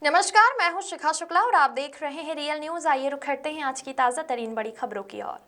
नमस्कार, मैं हूं शिखा शुक्ला और आप देख रहे हैं रियल न्यूज। आइए रुक करते हैं आज की ताजा तरीन बड़ी खबरों की ओर।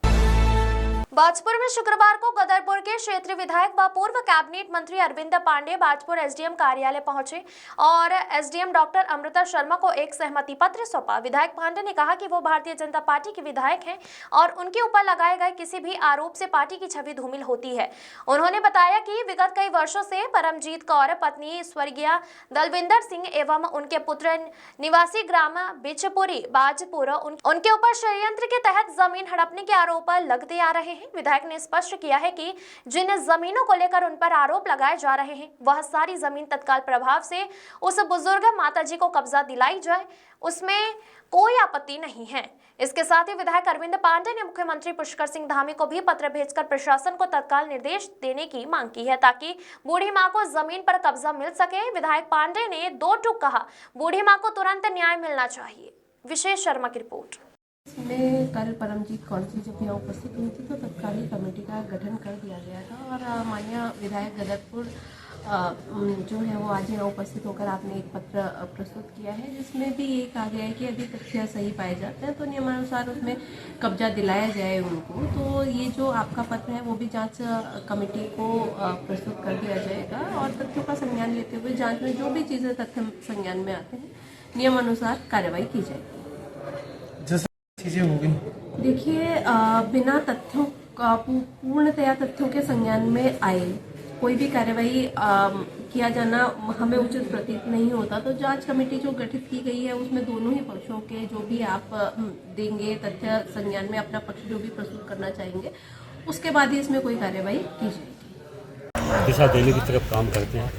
बाजपुर में शुक्रवार को गदरपुर के क्षेत्रीय विधायक व पूर्व कैबिनेट मंत्री अरविंद पांडे बाजपुर एसडीएम कार्यालय पहुंचे और एसडीएम डॉक्टर अमृता शर्मा को एक सहमति पत्र सौंपा। विधायक पांडे ने कहा कि वो भारतीय जनता पार्टी के विधायक हैं और उनके ऊपर लगाए गए किसी भी आरोप से पार्टी की छवि धूमिल होती है। उन्होंने बताया कि विगत कई वर्षों से परमजीत कौर, पत्नी स्वर्गीय दलविंदर सिंह एवं उनके पुत्र निवासी ग्राम बिचपुरी बाजपुर उनके ऊपर षड्यंत्र के तहत जमीन हड़पने के आरोप लगते आ रहे हैं। विधायक ने स्पष्ट किया है कि जिन जमीनों को लेकर उन पर आरोप लगाए जा रहे हैं वह सारी जमीन तत्काल प्रभाव से उस बुजुर्ग माताजी को कब्जा दिलाई जाए, उसमें कोई आपत्ति नहीं है। इसके साथ ही विधायक अरविंद पांडे ने मुख्यमंत्री पुष्कर सिंह धामी को भी पत्र भेजकर प्रशासन को तत्काल निर्देश देने की मांग की है ताकि बूढ़ी मां को जमीन पर कब्जा मिल सके। विधायक पांडे ने दो टूक कहा, बूढ़ी मां को तुरंत न्याय मिलना चाहिए। विशेष शर्मा की रिपोर्ट। इसमें कल परमजीत कौर जी जब यहाँ उपस्थित हुई थी तो तत्कालीन कमेटी का गठन कर दिया गया था और माननीय विधायक गदरपुर जो है वो आज यहाँ उपस्थित होकर आपने एक पत्र प्रस्तुत किया है जिसमें भी ये कहा गया है कि यदि तथ्य सही पाए जाते हैं तो नियमानुसार उसमें कब्जा दिलाया जाए उनको। तो ये जो आपका पत्र है वो भी जांच कमेटी को प्रस्तुत कर दिया जाएगा और तथ्यों का संज्ञान लेते हुए जांच में जो भी चीज़ें तथ्य संज्ञान में आते हैं नियमानुसार कार्रवाई की जाएगी। चीजें हो गई, देखिए बिना तथ्यों का पूर्णतया तथ्यों के संज्ञान में आए कोई भी कार्रवाई किया जाना हमें उचित प्रतीत नहीं होता। तो जांच कमेटी जो गठित की गई है उसमें दोनों ही पक्षों के जो भी आप देंगे तथ्य संज्ञान में अपना पक्ष जो भी प्रस्तुत करना चाहेंगे उसके बाद ही इसमें कोई कार्रवाई की जाएगी। दिशा देने की तरफ काम करते हैं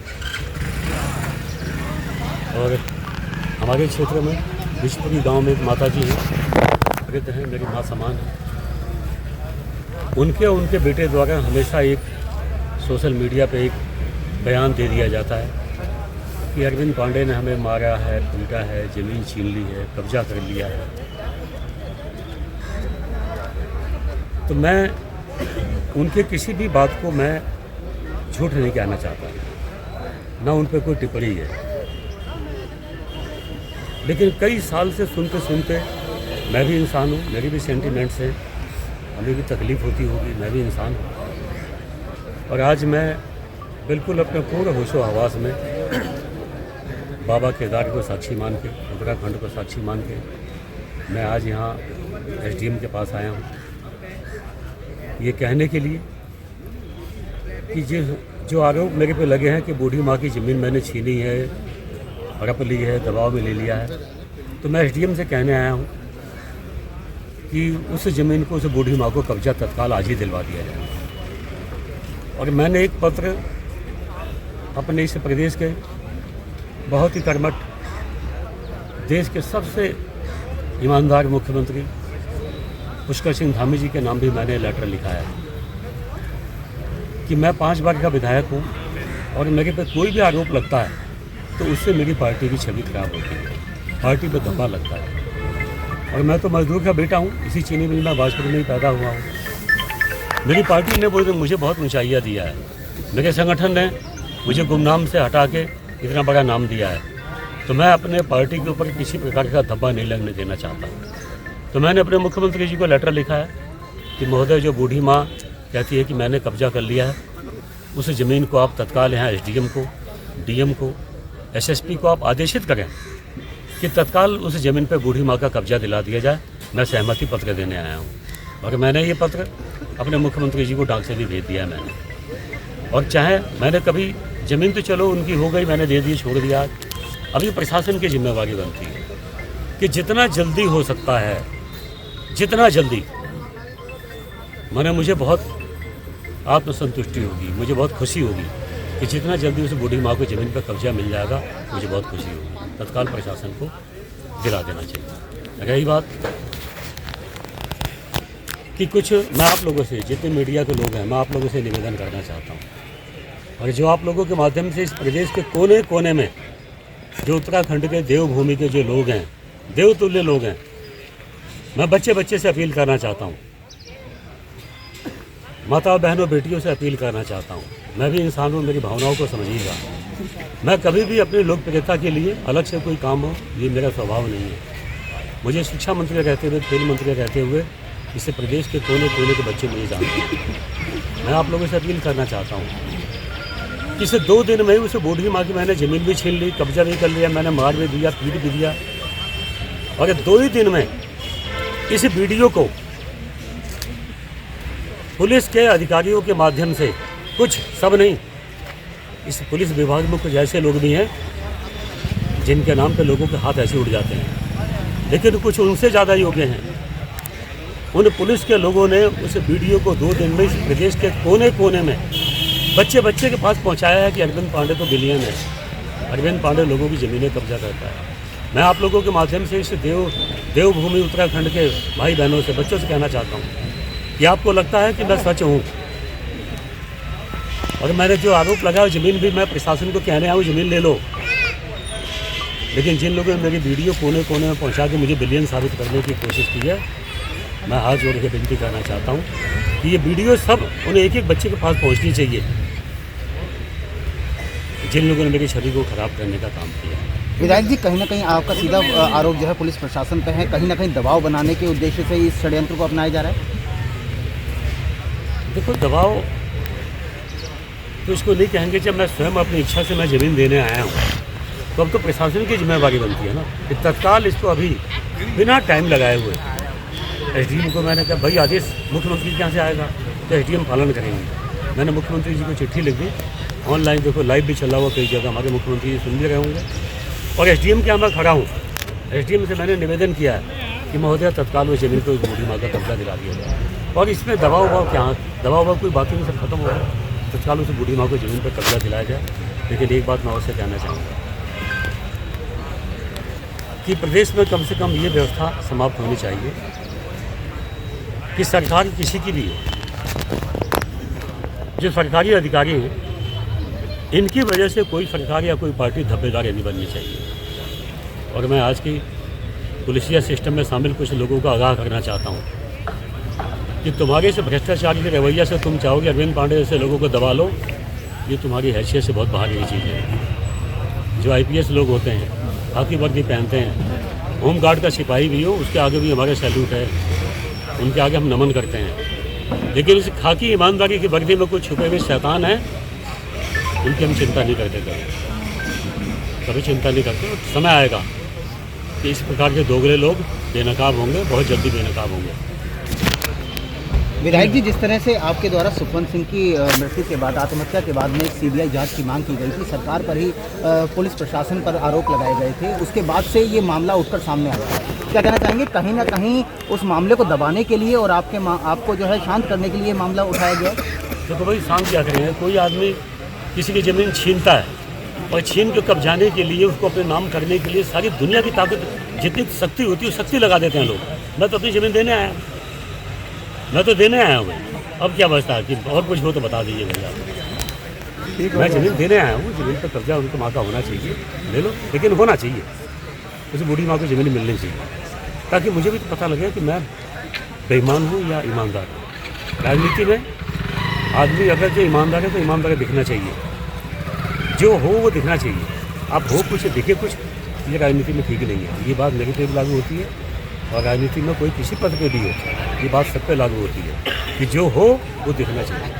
और हमारे क्षेत्र में बिचपुरी गांव में एक माता जी हैं, वृद्ध हैं, मेरी माँ समान है। उनके बेटे द्वारा हमेशा एक सोशल मीडिया पे एक बयान दे दिया जाता है कि अरविंद पांडे ने हमें मारा है, पीटा है, ज़मीन छीन ली है, कब्जा कर लिया है। तो मैं उनके किसी भी बात को मैं झूठ नहीं कहना चाहता, ना उन पर कोई टिप्पणी है। लेकिन कई साल से सुनते सुनते मैं भी इंसान हूँ, मेरी भी सेंटिमेंट्स हैं, हमें भी तकलीफ़ होती होगी, मैं भी इंसान हूँ। और आज मैं बिल्कुल अपने पूरे होशो हवास में बाबा केदार को साक्षी मान के, उत्तराखंड को साक्षी मान के मैं आज यहाँ एसडीएम के पास आया हूँ ये कहने के लिए कि जो आरोप मेरे पे लगे हैं कि बूढ़ी माँ की ज़मीन मैंने छीनी है, हड़प ली है, दबाव में ले लिया है, तो मैं एसडीएम से कहने आया हूँ कि उस ज़मीन को, उस बूढ़ी माँ को कब्जा तत्काल आज ही दिलवा दिया जाए। और मैंने एक पत्र अपने इस प्रदेश के बहुत ही कर्मठ, देश के सबसे ईमानदार मुख्यमंत्री पुष्कर सिंह धामी जी के नाम भी मैंने लेटर लिखा है कि मैं 5 बार का विधायक हूँ और मेरे पे कोई भी आरोप लगता है तो उससे मेरी पार्टी की छवि खराब होती है, पार्टी पे धब्बा लगता है। और मैं तो मजदूर का बेटा हूँ, इसी चीनी मिल में बाजपुर में ही पैदा हुआ हूँ। मेरी पार्टी ने मुझे बहुत ऊंचाइयाँ दिया है, मेरे संगठन ने मुझे गुमनाम से हटा के इतना बड़ा नाम दिया है। तो मैं अपने पार्टी के ऊपर किसी प्रकार का धब्बा नहीं लगने देना चाहता। तो मैंने अपने मुख्यमंत्री जी को लेटर लिखा है कि महोदय, जो बूढ़ी माँ कहती है कि मैंने कब्जा कर लिया है, उस ज़मीन को आप तत्काल यहाँ एसडीएम को, डीएम को, एसएसपी को आप आदेशित करें कि तत्काल उस ज़मीन पर बूढ़ी माँ का कब्जा दिला दिया जाए। मैं सहमति पत्र देने आया हूँ और मैंने ये पत्र अपने मुख्यमंत्री जी को डाक से भी भेज दिया मैंने। और चाहे मैंने कभी ज़मीन तो चलो उनकी हो गई, मैंने दे दी, छोड़ दिया, अभी प्रशासन की जिम्मेवारी बनती है कि जितना जल्दी हो सकता है, जितना जल्दी, मुझे बहुत आत्मसंतुष्टि होगी, मुझे बहुत खुशी होगी कि जितना जल्दी उस बूढ़ी माँ को ज़मीन पर कब्जा मिल जाएगा, मुझे बहुत खुशी होगी। तत्काल प्रशासन को दिला देना चाहिए। रही बात कि कुछ मैं आप लोगों से, जितने मीडिया के लोग हैं, मैं आप लोगों से निवेदन करना चाहता हूँ और जो आप लोगों के माध्यम से इस प्रदेश के कोने कोने में जो उत्तराखंड के देवभूमि के जो लोग हैं, देवतुल्य लोग हैं, मैं बच्चे बच्चे से अपील करना चाहता हूँ, माता बहनों बेटियों से अपील करना चाहता हूँ। मैं भी इंसान हूँ, मेरी भावनाओं को समझिएगा। मैं कभी भी अपनी लोकप्रियता के लिए अलग से कोई काम हो, ये मेरा स्वभाव नहीं है। मुझे शिक्षा मंत्री रहते हुए, खेल मंत्री रहते हुए, इससे प्रदेश के कोने कोने के बच्चे मुझे जानते हैं। मैं आप लोगों से अपील करना चाहता हूँ कि इसे 2 दिन में उसे बूढ़ी माँ की मैंने ज़मीन भी छीन ली, कब्जा भी कर लिया, मैंने मार भी दिया, पीट भी दिया, और ये 2 ही दिन में इस वीडियो को पुलिस के अधिकारियों के माध्यम से, कुछ सब नहीं, इस पुलिस विभाग में कुछ ऐसे लोग भी हैं जिनके नाम पे लोगों के हाथ ऐसे उड़ जाते हैं, लेकिन कुछ उनसे ज़्यादा योग्य हैं। उन पुलिस के लोगों ने उस वीडियो को 2 दिन में इस प्रदेश के कोने कोने में बच्चे के पास पहुंचाया है कि अरविंद पांडे तो बिलियन है, अरविंद पांडे लोगों की ज़मीनें कब्जा करता है। मैं आप लोगों के माध्यम से इस देवभूमि उत्तराखंड के भाई बहनों से, बच्चों से कहना चाहता हूँ कि आपको लगता है कि मैं सच हूँ, और मैंने जो आरोप लगाया ज़मीन भी मैं प्रशासन को कहने आया हूँ ज़मीन ले लो, लेकिन जिन लोगों ने मेरी वीडियो कोने कोने में पहुँचा के मुझे बिलियन साबित करने की कोशिश की है, मैं हाथ जोड़ के विनती करना चाहता हूँ कि ये वीडियो सब उन एक एक बच्चे के पास पहुँचनी चाहिए जिन लोगों ने मेरी छवि को खराब करने का काम किया। विधायक जी, कहीं ना कहीं आपका सीधा आरोप जो है पुलिस प्रशासन पे है, कहीं ना कहीं दबाव बनाने के उद्देश्य से इस षड्यंत्र को अपनाया जा रहा है। देखो, दबाव तो इसको नहीं कहेंगे, जब मैं स्वयं अपनी इच्छा से मैं ज़मीन देने आया हूँ तो अब तो प्रशासन की जिम्मेवारी बनती है ना कि तत्काल इसको अभी बिना टाइम लगाए हुए एसडीएम को मैंने कहा भाई आदेश मुख्यमंत्री के यहाँ से आएगा तो एसडीएम पालन करेंगे। मैंने मुख्यमंत्री जी को चिट्ठी लिख दी, ऑनलाइन देखो लाइव भी चला हुआ कई जगह, हमारे मुख्यमंत्री जी सुन भी रहे होंगे, और एसडीएम के यहाँ मैं खड़ा हूँ। एसडीएम से मैंने निवेदन किया है कि महोदय तत्काल वो जमीन को बूढ़ी माँ का कब्जा दिला दिया जाए, और इसमें दबाव उबाव क्या, दबाव उबाव कोई बाकी नहीं, सब खत्म हो रहा है, तत्काल उसे बूढ़ी माँ को जमीन पर कब्जा दिलाया जाए। लेकिन एक बात मैं और से कहना चाहूँगा कि प्रदेश में कम से कम ये व्यवस्था समाप्त होनी चाहिए कि सरकार किसी की भी हो, जो सरकारी अधिकारी हैं इनकी वजह से कोई सरकार या कोई पार्टी धब्बेदार नहीं बननी चाहिए। और मैं आज की पुलिसिया सिस्टम में शामिल कुछ लोगों को आगाह करना चाहता हूँ कि तुम्हारे से भ्रष्टाचार के रवैया से तुम चाहोगे अरविंद पांडे जैसे लोगों को दबा लो, ये तुम्हारी हैसियत से बहुत बाहर की चीज़ है। जो आईपीएस लोग होते हैं, खाकी वर्दी पहनते हैं, होम गार्ड का सिपाही भी हो, उसके आगे भी हमारा सैल्यूट है, उनके आगे हम नमन करते हैं। लेकिन इस खाकी ईमानदारी की वर्दी में कुछ छुपे हुए शैतान हैं, उनकी हम चिंता नहीं करते, कभी चिंता नहीं करते। समय आएगा कि इस प्रकार के दोगले लोग बेनकाब होंगे, बहुत जल्दी बेनकाब होंगे। विधायक जी, जिस तरह से आपके द्वारा सुखवंत सिंह की मृत्यु के बाद, आत्महत्या के बाद में सीबीआई जांच की मांग की गई थी, सरकार पर ही पुलिस प्रशासन पर आरोप लगाए गए थे, उसके बाद से ये मामला उठकर सामने आया है, क्या कहना चाहेंगे? कहीं ना कहीं उस मामले को दबाने के लिए और आपको जो है शांत करने के लिए मामला उठाया गया। देखो भाई, शांत क्या करेंगे? कोई आदमी किसी की ज़मीन छीनता है और छीन के कब्जाने के लिए, उसको अपने नाम करने के लिए सारी दुनिया की ताकत, जितनी शक्ति होती है शक्ति लगा देते हैं लोग। मैं तो अपनी ज़मीन देने आया, मैं तो देने आया हूँ भाई, अब क्या बचता है कि और कुछ हो तो बता दीजिए भैया। मैं ज़मीन देने आया हूँ, ज़मीन पर कब्जा उनकी माँ का होना चाहिए, ले लो, लेकिन होना चाहिए, उस बूढ़ी माँ को ज़मीन मिलनी चाहिए, ताकि मुझे भी तो पता लगे कि मैं बेईमान हूँ या ईमानदार हूँ। राजनीति में आदमी अगर जो ईमानदार है तो ईमानदार दिखना चाहिए, जो हो वो दिखना चाहिए। आप हो कुछ दिखे कुछ, ये राजनीति में ठीक नहीं है। ये बात मेरे पे भी लागू होती है, और राजनीति में कोई किसी पद पे भी हो, ये बात सब पे लागू होती है कि जो हो वो दिखना चाहिए।